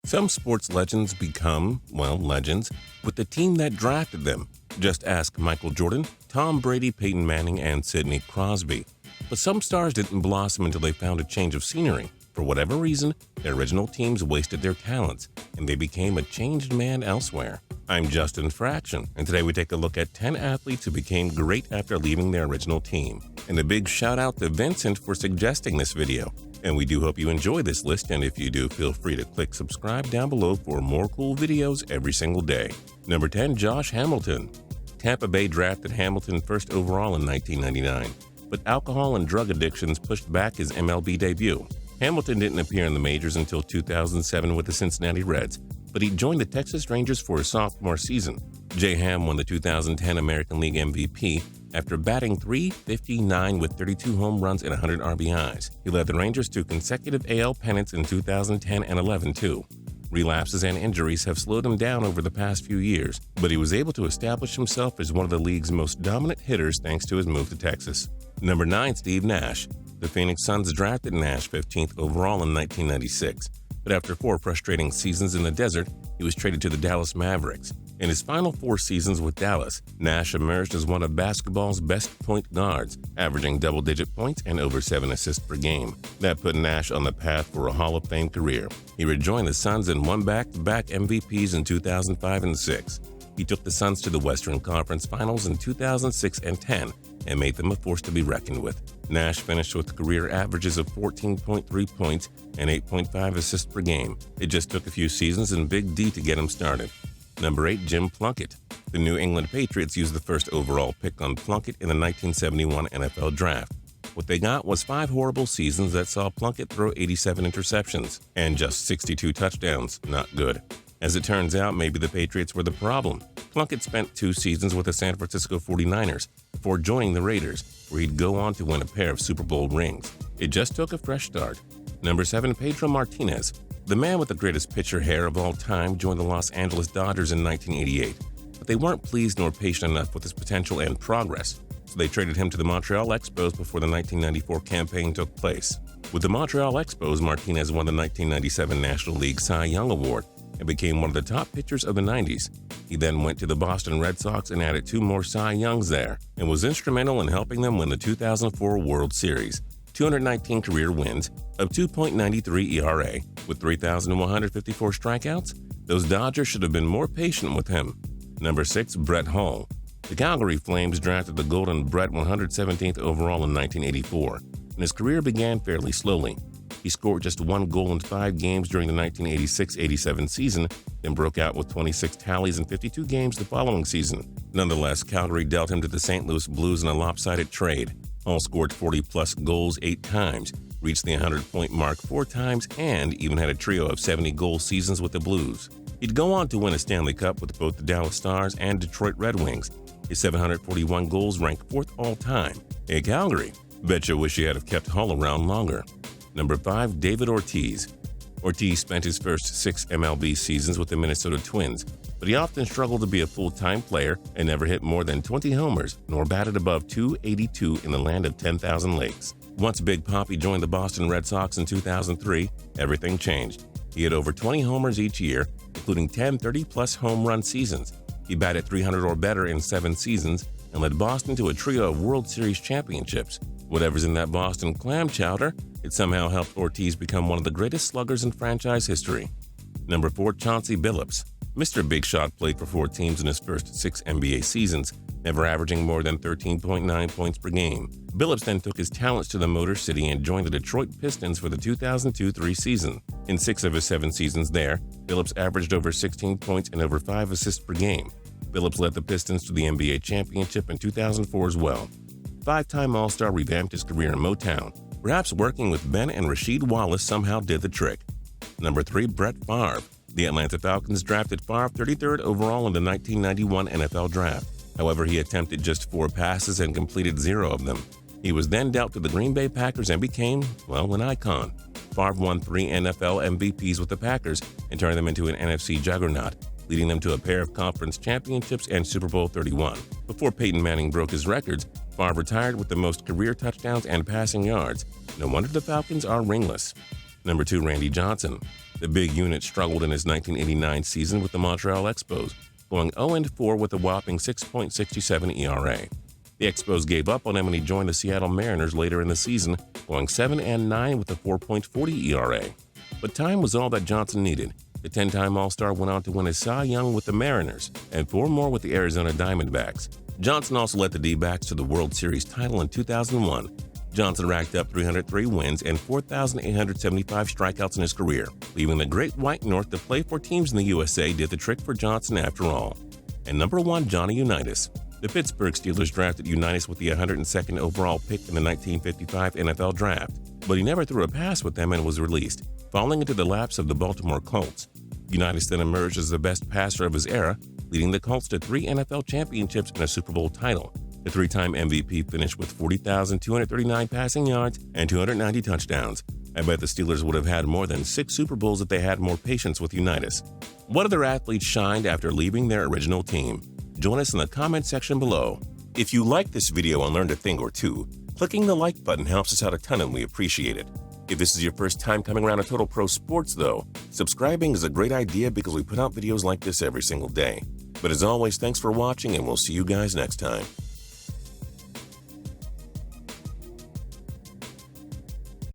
Some sports legends become, legends with the team that drafted them. Just ask Michael Jordan, Tom Brady, Peyton Manning, and Sidney Crosby. But some stars didn't blossom until they found a change of scenery. For whatever reason, their original teams wasted their talents, and they became a changed man elsewhere. I'm Justin Fraction, and today we take a look at 10 athletes who became great after leaving their original team. And a big shout out to Vincent for suggesting this video. And we do hope you enjoy this list, and if you do, feel free to click subscribe down below for more cool videos every single day. Number 10, Josh Hamilton. Tampa Bay drafted Hamilton first overall in 1999, but alcohol and drug addictions pushed back his MLB debut. Hamilton didn't appear in the majors until 2007 with the Cincinnati Reds, but he joined the Texas Rangers for his sophomore season. J-Ham won the 2010 American League MVP after batting .359 with 32 home runs and 100 RBIs. He led the Rangers to consecutive AL pennants in 2010 and 11 too. Relapses and injuries have slowed him down over the past few years, but he was able to establish himself as one of the league's most dominant hitters thanks to his move to Texas. Number 9, Steve Nash. The Phoenix Suns drafted Nash 15th overall in 1996, but after 4 frustrating seasons in the desert, he was traded to the Dallas Mavericks. In his final 4 seasons with Dallas, Nash emerged as one of basketball's best point guards, averaging double-digit points and over 7 assists per game. That put Nash on the path for a Hall of Fame career. He rejoined the Suns and won back-to-back MVPs in 2005 and 6. He took the Suns to the Western Conference Finals in 2006 and 10 and made them a force to be reckoned with. Nash finished with career averages of 14.3 points and 8.5 assists per game. It just took a few seasons and Big D to get him started. Number 8, Jim Plunkett. The New England Patriots used the first overall pick on Plunkett in the 1971 NFL Draft. What they got was 5 horrible seasons that saw Plunkett throw 87 interceptions and just 62 touchdowns. Not good. As it turns out, maybe the Patriots were the problem. Plunkett spent 2 seasons with the San Francisco 49ers before joining the Raiders, where he'd go on to win a pair of Super Bowl rings. It just took a fresh start. Number 7, Pedro Martinez. The man with the greatest pitcher hair of all time joined the Los Angeles Dodgers in 1988, but they weren't pleased nor patient enough with his potential and progress, so they traded him to the Montreal Expos before the 1994 campaign took place. With the Montreal Expos, Martinez won the 1997 National League Cy Young Award and became one of the top pitchers of the 90s. He then went to the Boston Red Sox and added 2 more Cy Youngs there, and was instrumental in helping them win the 2004 World Series. 219 career wins, of 2.93 ERA, with 3,154 strikeouts. Those Dodgers should have been more patient with him. Number 6, Brett Hull. The Calgary Flames drafted the Golden Brett 117th overall in 1984, and his career began fairly slowly. He scored just 1 goal in 5 games during the 1986-87 season, then broke out with 26 tallies in 52 games the following season. Nonetheless, Calgary dealt him to the St. Louis Blues in a lopsided trade. Hull scored 40-plus goals 8 times, reached the 100-point mark 4 times, and even had a trio of 70-goal seasons with the Blues. He'd go on to win a Stanley Cup with both the Dallas Stars and Detroit Red Wings. His 741 goals rank 4th all-time. Hey, Calgary, betcha wish you had have kept Hull around longer. Number 5, David Ortiz. Ortiz spent his first 6 MLB seasons with the Minnesota Twins, but he often struggled to be a full-time player and never hit more than 20 homers, nor batted above .282 in the land of 10,000 lakes. Once Big Papi joined the Boston Red Sox in 2003, everything changed. He had over 20 homers each year, including 10 30-plus home run seasons. He batted .300 or better in 7 seasons and led Boston to a trio of World Series championships. Whatever's in that Boston clam chowder, it somehow helped Ortiz become one of the greatest sluggers in franchise history. Number 4, Chauncey Billups. Mr. Big Shot played for 4 teams in his first 6 NBA seasons, never averaging more than 13.9 points per game. Billups then took his talents to the Motor City and joined the Detroit Pistons for the 2002-03 season. In 6 of his 7 seasons there, Billups averaged over 16 points and over 5 assists per game. Billups led the Pistons to the NBA championship in 2004 as well. 5-time All-Star revamped his career in Motown. Perhaps working with Ben and Rasheed Wallace somehow did the trick. Number 3, Brett Favre. The Atlanta Falcons drafted Favre 33rd overall in the 1991 NFL Draft. However, he attempted just 4 passes and completed 0 of them. He was then dealt to the Green Bay Packers and became, an icon. Favre won 3 NFL MVPs with the Packers and turned them into an NFC juggernaut, leading them to a pair of conference championships and Super Bowl 31. Before Peyton Manning broke his records, Favre retired with the most career touchdowns and passing yards. No wonder the Falcons are ringless. Number 2, Randy Johnson. The big unit struggled in his 1989 season with the Montreal Expos, going 0-4 with a whopping 6.67 ERA. The Expos gave up on him when he joined the Seattle Mariners later in the season, going 7-9 with a 4.40 ERA. But time was all that Johnson needed. The 10-time All-Star went on to win a Cy Young with the Mariners and 4 more with the Arizona Diamondbacks. Johnson also led the D-backs to the World Series title in 2001. Johnson racked up 303 wins and 4,875 strikeouts in his career. Leaving the Great White North to play for teams in the USA did the trick for Johnson after all. And number 1, Johnny Unitas. The Pittsburgh Steelers drafted Unitas with the 102nd overall pick in the 1955 NFL Draft, but he never threw a pass with them and was released, falling into the laps of the Baltimore Colts. Unitas then emerged as the best passer of his era, leading the Colts to 3 NFL championships and a Super Bowl title. The 3-time MVP finished with 40,239 passing yards and 290 touchdowns. I bet the Steelers would have had more than 6 Super Bowls if they had more patience with Unitas. What other athletes shined after leaving their original team? Join us in the comment section below. If you liked this video and learned a thing or two, clicking the like button helps us out a ton and we appreciate it. If this is your first time coming around to Total Pro Sports though, subscribing is a great idea because we put out videos like this every single day. But as always, thanks for watching and we'll see you guys next time.